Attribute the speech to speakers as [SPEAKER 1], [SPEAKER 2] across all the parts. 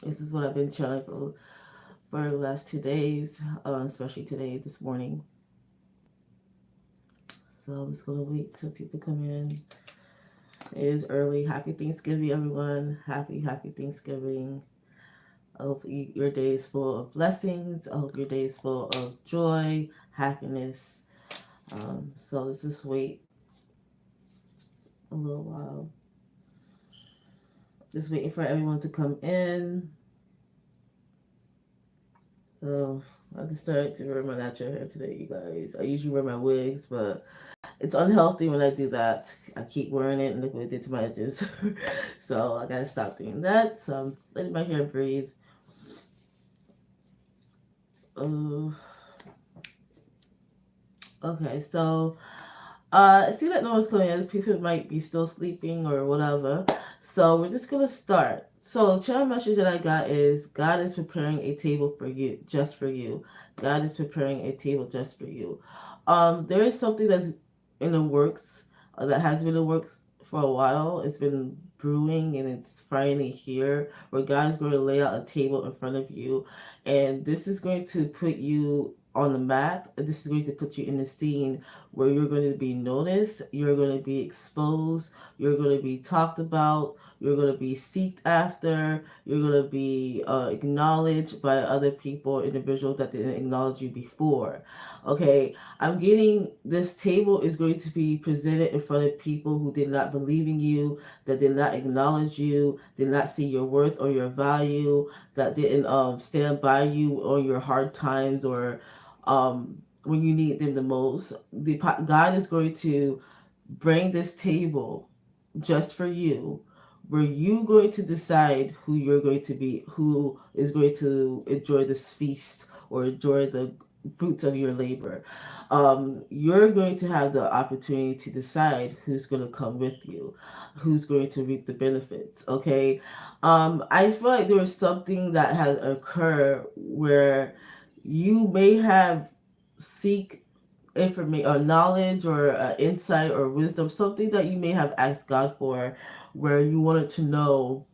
[SPEAKER 1] This is what I've been trying for the last 2 days, especially today, this morning. So I'm just gonna wait till people come in. It is early. Happy Thanksgiving, everyone. Happy Thanksgiving. I hope your day is full of blessings. I hope your day is full of joy, happiness. So let's just wait a little while. Just waiting for everyone to come in. So I just started to wear my natural hair today, you guys. I usually wear my wigs, but it's unhealthy when I do that. I keep wearing it and look what it did to my edges. So I gotta stop doing that. So I'm letting my hair breathe. Uh, okay, so I see that no one's coming in. People might be still sleeping or whatever. So we're just gonna start. So the channel message that I got is God is preparing a table for you, just for you. God is preparing a table just for you. There is something that's in the works, that has been in the works for a while. It's been brewing and it's finally here, where God is going to lay out a table in front of you, and this is going to put you on the map. This is going to put you in the scene where you're going to be noticed, you're going to be exposed, you're going to be talked about, you're going to be seeked after, you're going to be acknowledged by other people, individuals that didn't acknowledge you before. Okay, I'm getting this table is going to be presented in front of people who did not believe in you, that did not acknowledge you, did not see your worth or your value, that didn't stand by you on your hard times or when you need them the most. God is going to bring this table just for you, where you going to decide who you're going to be, who is going to enjoy this feast or enjoy the fruits of your labor. You're going to have the opportunity to decide who's going to come with you, who's going to reap the benefits. Okay, I feel like there was something that has occurred where you may have seek information or knowledge or insight or wisdom, something that you may have asked God for, where you wanted to know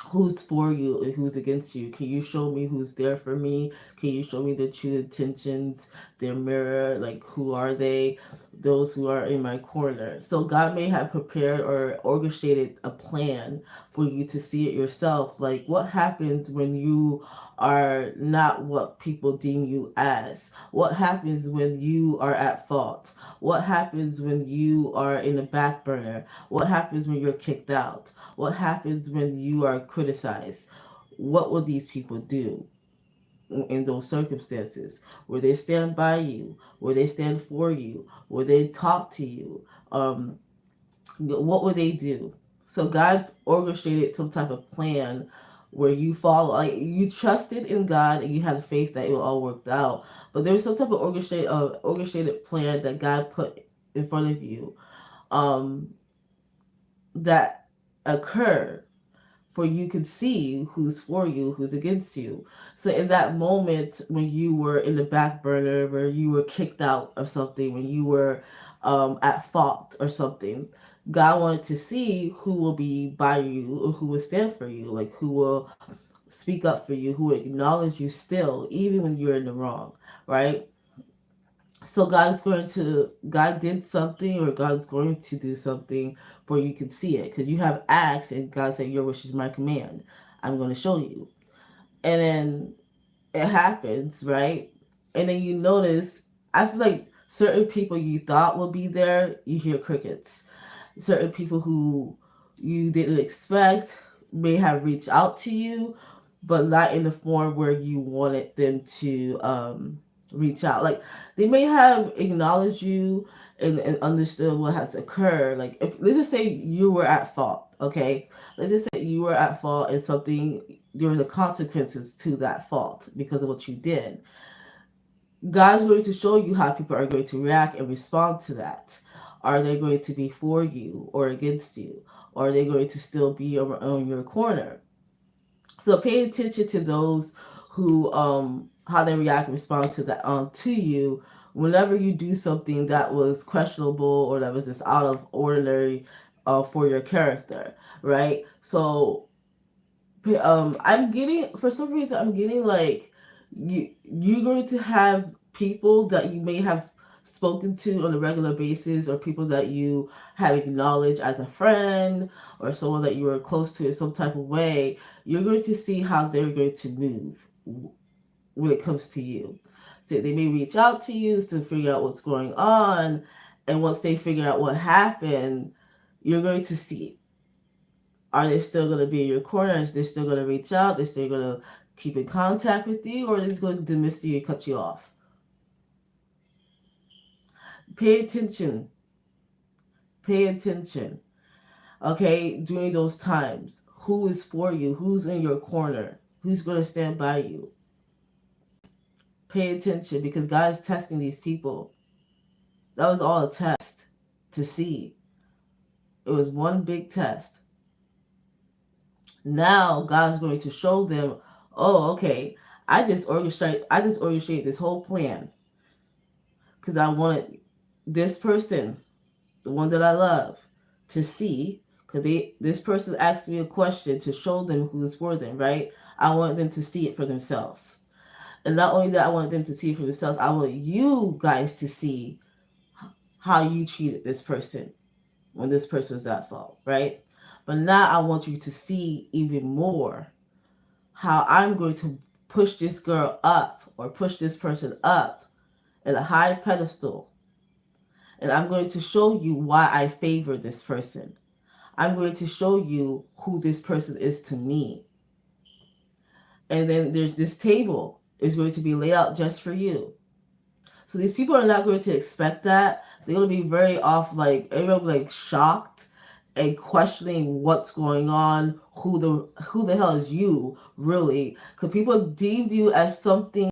[SPEAKER 1] who's for you and who's against you. Can you show me who's there for me? Can you show me the true intentions, their mirror, like who are they, those who are in my corner? So God may have prepared or orchestrated a plan for you to see it yourself. Like what happens when you are not what people deem you as? What happens when you are at fault? What happens when you are in the back burner? What happens when you're kicked out? What happens when you are criticized? What will these people do in those circumstances? Will they stand by you? Will they stand for you? Will they talk to you? Um, what would they do? So God orchestrated some type of plan where you follow, like you trusted in God and you had faith that it will all worked out. But there was some type of orchestrated plan that God put in front of you, um, that occurred for you could see who's for you, who's against you. So in that moment when you were in the back burner, where you were kicked out of something, when you were at fault or something, God wanted to see who will be by you or who will stand for you, like who will speak up for you, who will acknowledge you still, even when you're in the wrong, right? So God did something, or God's going to do something where you can see it, because you have asked and God said your wish is my command. I'm going to show you. And then it happens, right? And then you notice, I feel like certain people you thought would be there, you hear crickets. Certain people who you didn't expect may have reached out to you, but not in the form where you wanted them to reach out. Like they may have acknowledged you and understood what has occurred. Like if let's just say you were at fault, okay? Let's just say you were at fault and something, there was a consequences to that fault because of what you did. God's going to show you how people are going to react and respond to that. Are they going to be for you or against you? Or are they going to still be on your corner? So pay attention to those who how they react and respond to that to you whenever you do something that was questionable or that was just out of ordinary for your character, right? So I'm getting, for some reason, I'm getting like you're going to have people that you may have spoken to on a regular basis, or people that you have acknowledged as a friend, or someone that you are close to in some type of way. You're going to see how they're going to move when it comes to you. So they may reach out to you to figure out what's going on, and once they figure out what happened, you're going to see, are they still going to be in your corner? Is they still going to reach out? They're still going to keep in contact with you, or are they just going to dismiss you and cut you off? Pay attention. Pay attention. Okay, during those times, who is for you? Who's in your corner? Who's going to stand by you? Pay attention, because God is testing these people. That was all a test to see. It was one big test. Now God's going to show them, oh, okay, I just orchestrated this whole plan because I wanted this person, the one that I love, to see, because this person asked me a question to show them who is for them, right? I wanted them to see it for themselves. And not only that, I wanted them to see it for themselves, I want you guys to see how you treated this person when this person was at fault, right? But now I want you to see even more how I'm going to push this girl up, or push this person up in a high pedestal. And I'm going to show you why I favor this person. I'm going to show you who this person is to me. And then there's this table is going to be laid out just for you. So these people are not going to expect that. They're going to be very off, like everyone will be like shocked and questioning what's going on, who the hell is you, really? Because people deemed you as something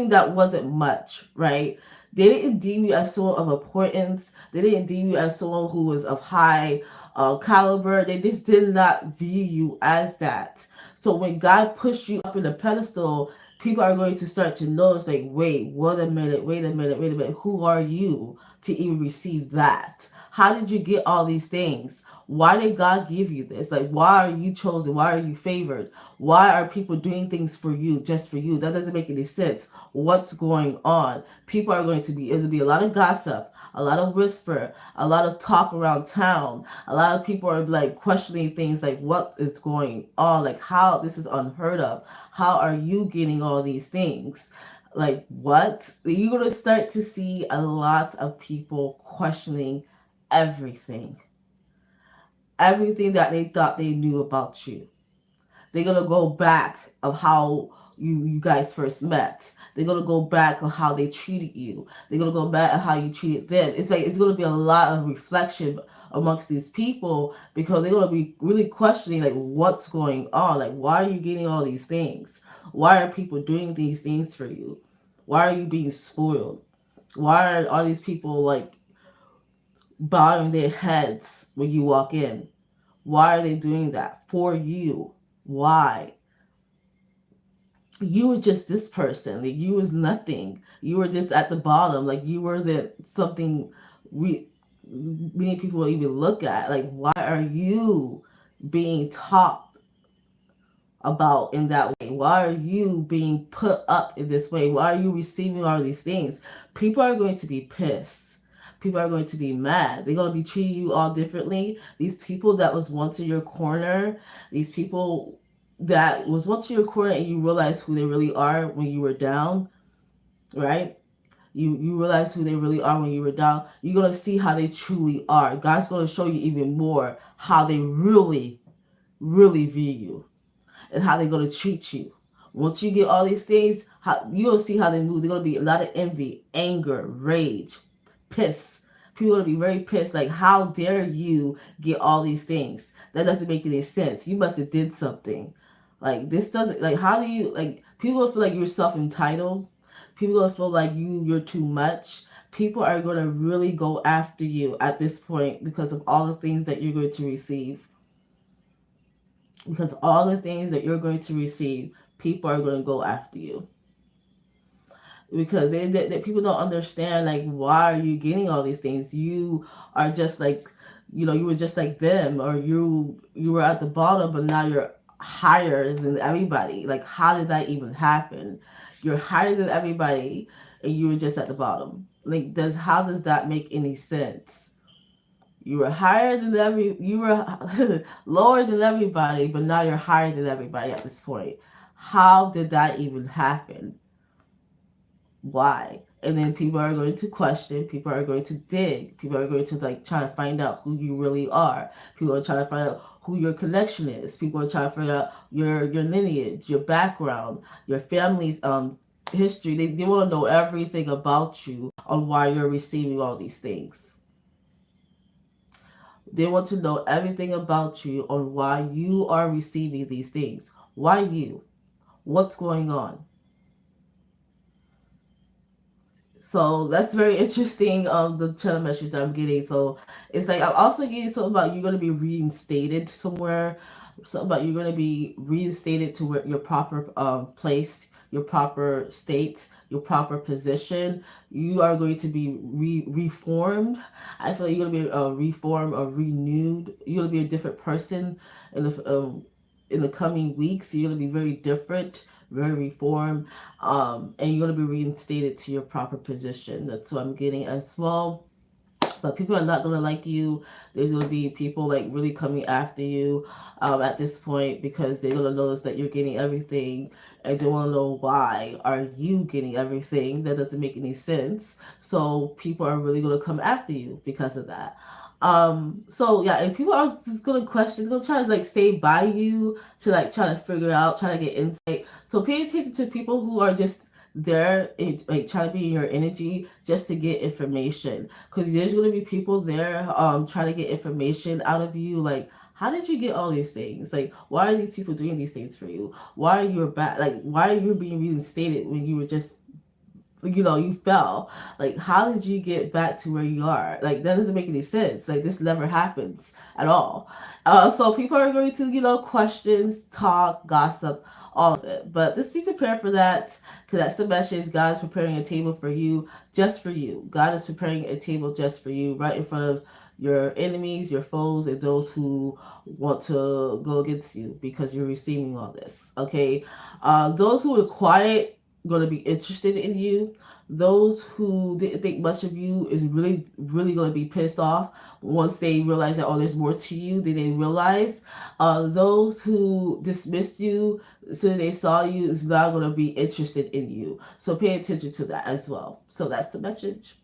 [SPEAKER 1] that wasn't much, right? They didn't deem you as someone of importance. They didn't deem you as someone who was of high caliber. They just did not view you as that. So when God pushed you up in the pedestal, people are going to start to notice, like, wait a minute, who are you to even receive that? How did you get all these things? Why did God give you this? Like, why are you chosen? Why are you favored? Why are people doing things for you, just for you? That doesn't make any sense. What's going on? People are going to be, it'll be a lot of gossip, a lot of whisper, a lot of talk around town. A lot of people are like questioning things like, what is going on? Like, how, this is unheard of. How are you getting all these things? Like, what? You're going to start to see a lot of people questioning everything that they thought they knew about you. They're gonna go back of how you guys first met. They're gonna go back on how they treated you. They're gonna go back on how you treated them. It's like it's gonna be a lot of reflection amongst these people, because they're gonna be really questioning, like, what's going on? Like, why are you getting all these things? Why are people doing these things for you? Why are you being spoiled? Why are all these people like bowing their heads when you walk in? Why are they doing that for you? Why? You were just this person. Like, you was nothing. You were just at the bottom. Like, you were the something many people will even look at. Like, why are you being talked about in that way? Why are you being put up in this way? Why are you receiving all these things? People are going to be pissed. People are going to be mad. They're going to be treating you all differently. These people that was once in your corner, these people that was once in your corner, and you realize who they really are when you were down, right? You realize who they really are when you were down. You're going to see how they truly are. God's going to show you even more how they really, really view you and how they're going to treat you. Once you get all these things, you'll see how they move. There's going to be a lot of envy, anger, rage, piss. People are going to be very pissed. Like, how dare you get all these things? That doesn't make any sense. You must have did something. Like, this doesn't, like, how do you, like, people will feel like you're self-entitled. People will feel like you're too much. People are going to really go after you at this point because of all the things that you're going to receive. Because all the things that you're going to receive, people are going to go after you. Because they people don't understand, like, why are you getting all these things? You are just like you were just like them, or you were at the bottom, but now you're higher than everybody. Like, how did that even happen? You're higher than everybody, and you were just at the bottom. Like, how does that make any sense? You were you were lower than everybody, but now you're higher than everybody at this point. How did that even happen? Why? And then people are going to question, people are going to dig, people are going to like try to find out who you really are. People are trying to find out who your connection is. People are trying to find out your lineage, your background, your family's history. They want to know everything about you on why you're receiving all these things. They want to know everything about you on why you are receiving these things. Why you? What's going on? So that's very interesting. The channel message that I'm getting. So it's like I'm also getting something about you're gonna be reinstated somewhere. Something about you're gonna be reinstated to where your proper place, your proper state, your proper position. You are going to be reformed. I feel like you're gonna be reformed or renewed. You're gonna be a different person in the coming weeks. You're gonna be very different, very reformed, and you're going to be reinstated to your proper position. That's what I'm getting as well. But people are not going to like you. There's going to be people like really coming after you at this point, because they're going to notice that you're getting everything, and they want to know why are you getting everything. That doesn't make any sense. So people are really going to come after you because of that. So yeah, and people are just gonna question, gonna try to like stay by you to like try to figure out, try to get insight. So pay attention to people who are just there, like trying to be in your energy just to get information, because there's gonna be people there trying to get information out of you, like, how did you get all these things? Like, why are these people doing these things for you? Why are you back? Like, why are you being reinstated when you were just, you fell? Like, how did you get back to where you are? Like, that doesn't make any sense. Like, this never happens at all. So people are going to, questions, talk, gossip, all of it. But just be prepared for that, because that's the message. God is preparing a table for you, just for you. God is preparing a table just for you, right in front of your enemies, your foes, and those who want to go against you, because you're receiving all this. Okay. Those who are quiet going to be interested in you. Those who didn't think much of you is really, really going to be pissed off once they realize that, oh, there's more to you than they realize. Those who dismissed you as soon as they saw you is not going to be interested in you. So pay attention to that as well. So that's the message.